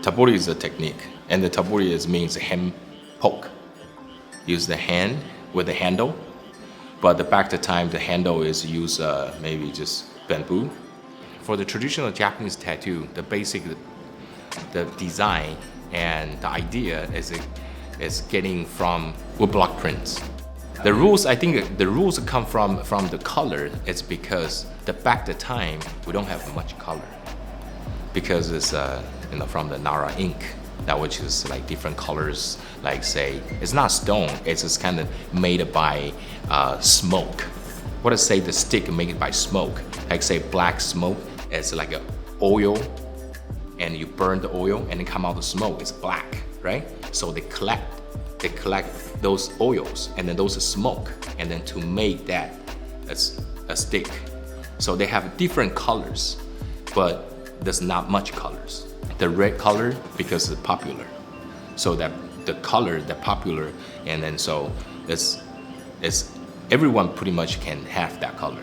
Tebori is a technique, and the Tebori means hand poke. Use the hand with the handle, but back the time the handle is use maybe just bamboo. For the traditional Japanese tattoo, the basic, the design and the idea is getting from woodblock prints. The rules, I think the rules come from the color. It's because back the time we don't have much color, because it's from the Nara ink, that which is like different colors. Like say it's not stone, it's just kind of made by smoke. What is say the stick made by smoke? Like say black smoke, it's like a oil, and you burn the oil and then come out the smoke. It's black, right? So they collect those oils and then those are smoke, and then to make that as a stick. So they have different colors, but there's not much colors. The red color because it's popular, so that the color that popular, and then so it's everyone pretty much can have that color.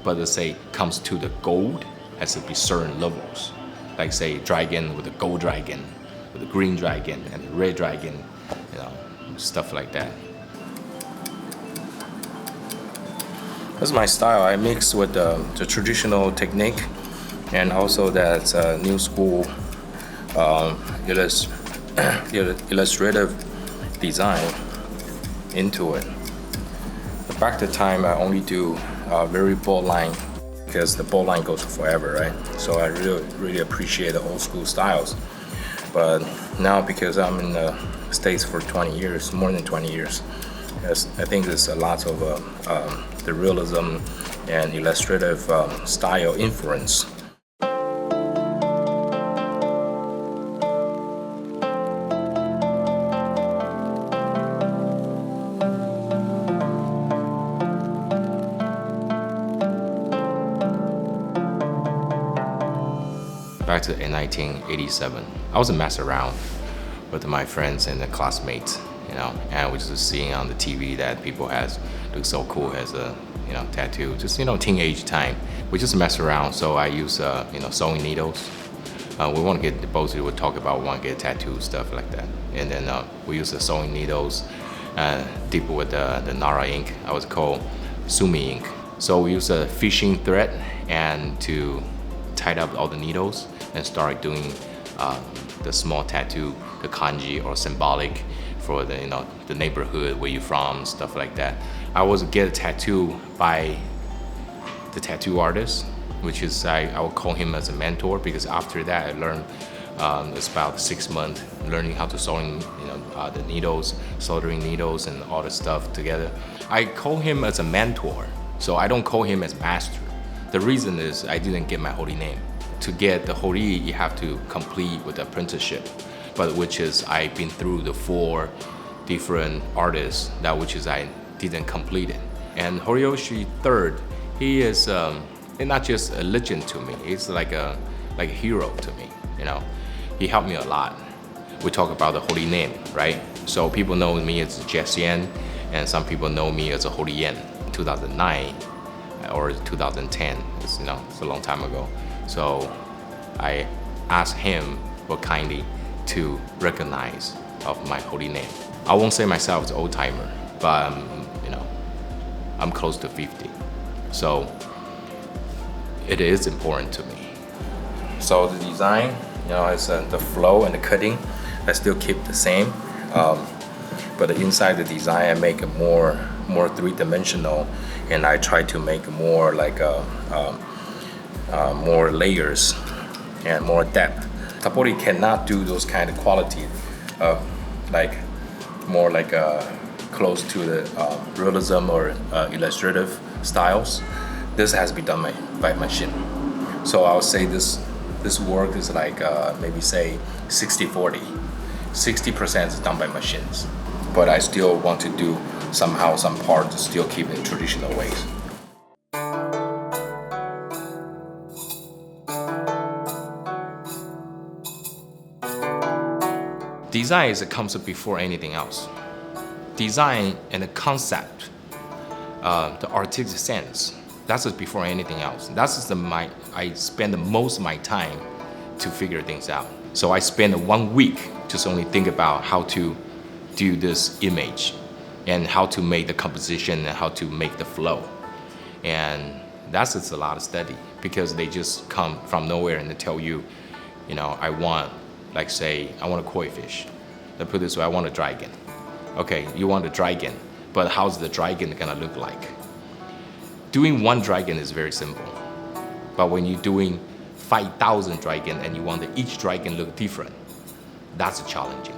But let's say comes to the gold, has to be certain levels. Like say dragon with the gold dragon, with the green dragon and the red dragon, stuff like that. That's my style. I mix with the traditional technique and also that new school illustrative design into it. Back the time I only do very bold line, because the bold line goes forever, right? So I really appreciate the old school styles. But now, because I'm in the States for 20 years, more than 20 years, I think there's a lot of the realism and illustrative style influence. Back to 1987, I was a mess around with my friends and the classmates, and we just seeing on the TV that people look so cool as a tattoo. Just teenage time, we just mess around. So I use sewing needles. We want to get both. We would talk about want to get tattoo stuff like that, and then we use the sewing needles, deep with the Nara ink. I was called Sumi ink. So we use a fishing thread and to tie up all the needles and start doing the small tattoo, the kanji or symbolic for the neighborhood where you're from, stuff like that. I was get a tattoo by the tattoo artist, which is I would call him as a mentor, because after that I learned it's about 6 months learning how to sewing the needles, soldering needles and all the stuff together. I call him as a mentor, so I don't call him as master. The reason is I didn't get my holy name. To get the Hori, you have to complete with apprenticeship, but which is I've been through the 4 different artists, that which is I didn't complete it. And Horiyoshi III, he is not just a legend to me, he's like a hero to me. He helped me a lot. We talk about the holy name, right? So people know me as Jess Yen, and some people know me as a Holy Yen. 2009 or 2010, it's a long time ago. So I asked him what kindly to recognize of my holy name. I won't say myself as an old timer, but I'm close to 50. So it is important to me. So the design, it's the flow and the cutting, I still keep the same. But inside the design, I make it more 3-dimensional, and I try to make more like more layers and more depth. Tebori cannot do those kind of quality, more close to the realism or illustrative styles. This has to be done by machine. So I would say this work is like maybe say 60-40. 60% is done by machines, but I still want to do some part to still keep in traditional ways. Design comes before anything else. Design and the concept, the artistic sense, that's before anything else. I spend the most of my time to figure things out. So I spent 1 week just only think about how to do this image and how to make the composition and how to make the flow. And that's just a lot of study because they just come from nowhere and they tell you, I want, like say, I want a koi fish. They put it this way, I want a dragon. Okay, you want a dragon, but how's the dragon gonna look like? Doing one dragon is very simple. But when you're doing 5,000 dragon and you want each dragon look different, that's challenging.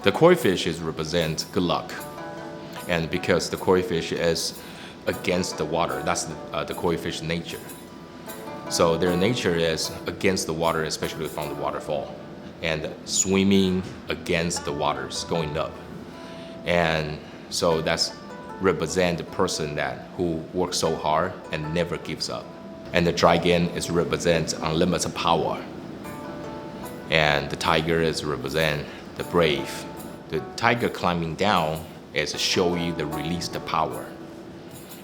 The koi fish represent good luck. And because the koi fish is against the water, that's the koi fish nature. So their nature is against the water, especially from the waterfall, and swimming against the waters, going up. And so that's represent the person who works so hard and never gives up. And the dragon represents unlimited power. And the tiger represent the brave. The tiger climbing down is to show you the release the power.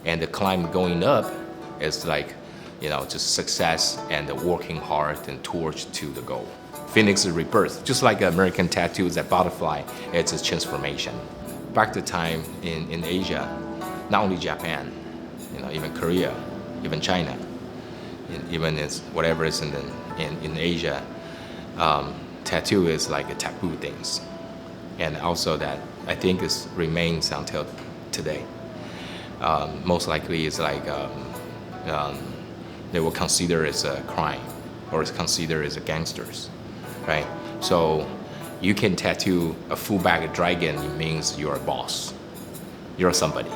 And the climb going up is like, just success and the working hard and towards to the goal. Phoenix is rebirth, just like American tattoos, that butterfly, it's a transformation. Back to time in Asia, not only Japan, even Korea, even China, even whatever is in Asia, tattoo is like a taboo things. And also that I think remains until today. Most likely it's like they will consider as a crime or it's considered as a gangsters, right? So you can tattoo a full back dragon, it means you're a boss. You're somebody.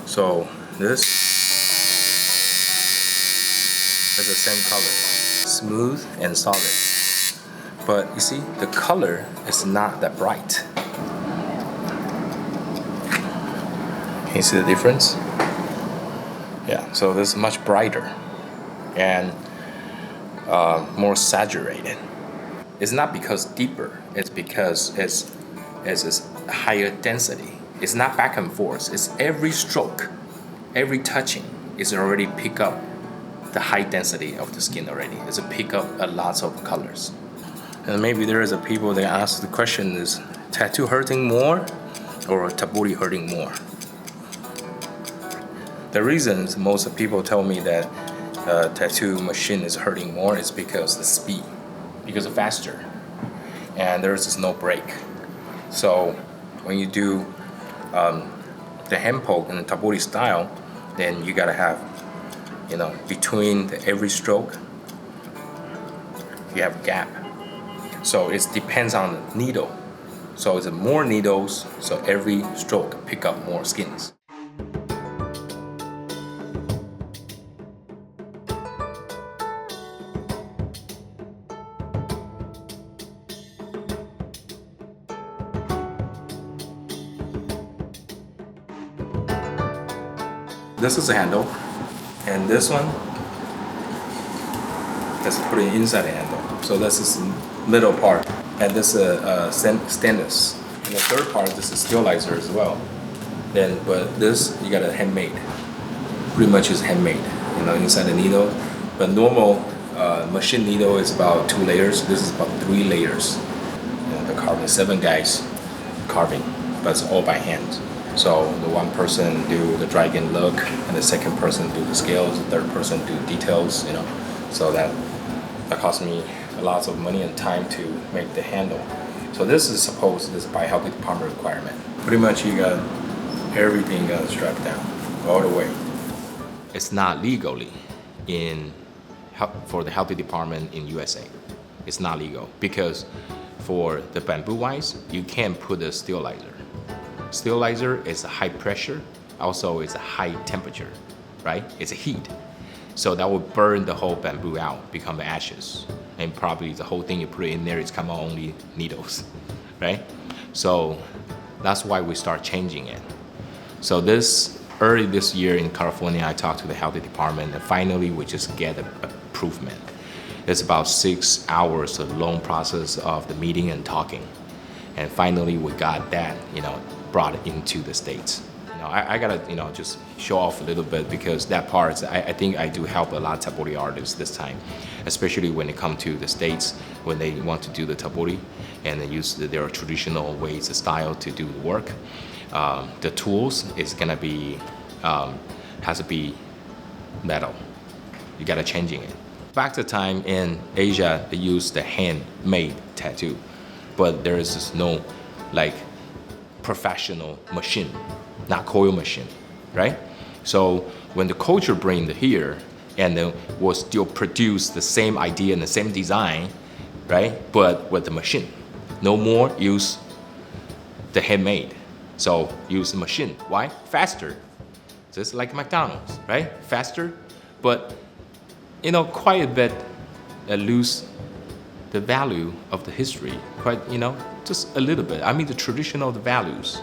So this is the same color, smooth and solid. But you see, the color is not that bright. Can you see the difference? Yeah, so this is much brighter and more saturated. It's not because deeper, it's because it's higher density. It's not back and forth, it's every stroke, every touching is already pick up the high density of the skin already. It's a pick up a lot of colors. And maybe there is a people that ask the question is tattoo hurting more or Tebori hurting more? The reasons most people tell me that tattoo machine is hurting more is because the speed, because it's faster, and there's just no break. So when you do the hand poke in the Tebori style, then you gotta have, between every stroke, you have a gap. So it depends on the needle. So it's more needles, so every stroke pick up more skins. This is the handle, and this one is putting inside the handle. So this is the middle part, and this is stainless. And the third part, this is sterilizer as well. But this you got a handmade. Pretty much is handmade, inside the needle. But normal machine needle is about 2 layers. This is about 3 layers. The carving, 7 guys carving, but it's all by hand. So the one person do the dragon look, and the second person do the scales, the third person do details, So that cost me a lot of money and time to make the handle. So this is by health department requirement. Pretty much you got everything strapped down all the way. It's not legally for the health department in USA. It's not legal because for the bamboo wise, you can't put a sterilizer. Sterilizer is a high pressure, also it's a high temperature, right? It's a heat. So that will burn the whole bamboo out, become ashes. And probably the whole thing you put in there is come out only needles, right? So that's why we start changing it. So early this year in California, I talked to the health department and finally we just get an improvement. It's about 6 hours of long process of the meeting and talking. And finally we got that, brought into the States. I gotta, just show off a little bit because that part, I think I do help a lot of Tebori artists this time, especially when it comes to the States, when they want to do the Tebori and they use their traditional ways, the style to do the work. The tools is gonna be, has to be metal. You gotta changing it. Back to time in Asia, they use the handmade tattoo, but there is just no like professional machine, not coil machine, right? So when the culture bring it here and then will still produce the same idea and the same design, right? But with the machine, no more use the handmade. So use the machine. Why? Faster. Just like McDonald's, right? Faster, but quite a bit lose the value of the history. Quite, just a little bit. I mean, the traditional values.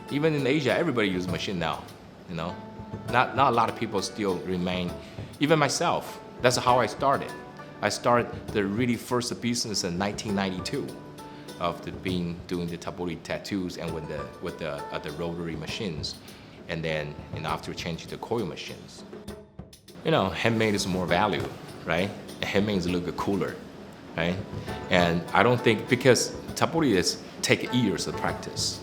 Even in Asia, everybody uses machine now. Not a lot of people still remain. Even myself, that's how I started. I started the really first business in 1992 of doing the Tebori tattoos and with the rotary machines, and then after changing the coil machines. Handmade is more value, right? And handmade is a little bit cooler, right? And I don't think, because Tebori take years of practice.